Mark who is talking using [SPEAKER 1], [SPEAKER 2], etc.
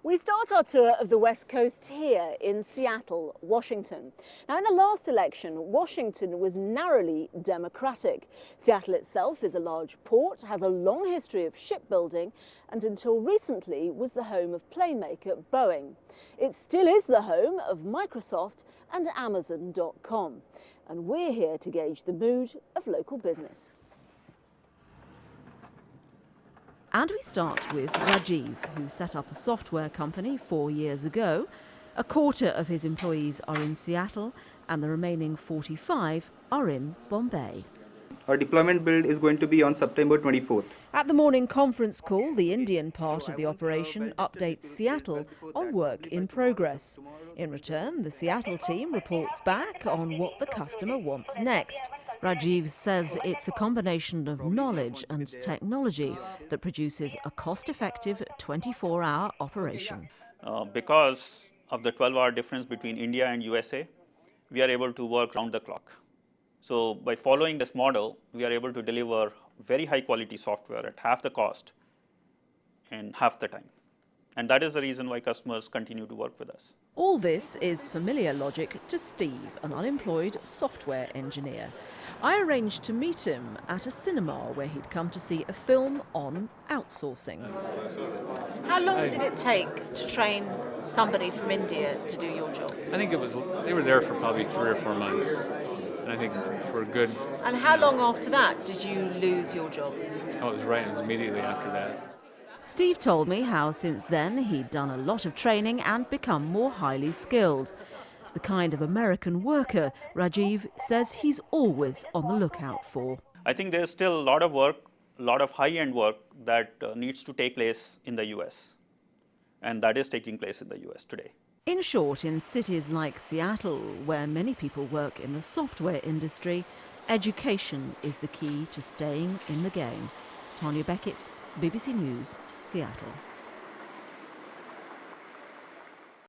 [SPEAKER 1] We start our tour of the West Coast here in Seattle, Washington. Now, in the last election, Washington was narrowly Democratic. Seattle itself is a large port, has a long history of shipbuilding, and until recently was the home of plane maker Boeing. It still is the home of Microsoft and Amazon.com. And we're here to gauge the mood of local business. And we start with Rajiv, who set up a software company 4 years ago. A quarter of his employees are in Seattle and the remaining 45 are in Bombay.
[SPEAKER 2] Our deployment build is going to be on September 24th.
[SPEAKER 1] At the morning conference call, the Indian part of the operation updates Seattle on work in progress. In return, the Seattle team reports back on what the customer wants next. Rajiv says it's a combination of knowledge and technology that produces a cost-effective 24-hour operation.
[SPEAKER 3] Because of the 12-hour difference between India and USA, we are able to work round the clock. So by following this model, we are able to deliver very high-quality software at half the cost in half the time. And that is the reason why customers continue to work with us.
[SPEAKER 1] All this is familiar logic to Steve, an unemployed software engineer. I arranged to meet him at a cinema where he'd come to see a film on outsourcing. How long did it take to train somebody from India to do your job?
[SPEAKER 4] I think they were there for probably 3 or 4 months. And I think for good.
[SPEAKER 1] And how long after that did you lose your job?
[SPEAKER 4] Oh, it was right. It was immediately after that.
[SPEAKER 1] Steve told me how since then he'd done a lot of training and become more highly skilled. The kind of American worker Rajiv says he's always on the lookout for.
[SPEAKER 3] I think there's still a lot of work, a lot of high-end work that needs to take place in the US. And that is taking place in the US today.
[SPEAKER 1] In short, in cities like Seattle, where many people work in the software industry, education is the key to staying in the game. Tanya Beckett, BBC News, Seattle.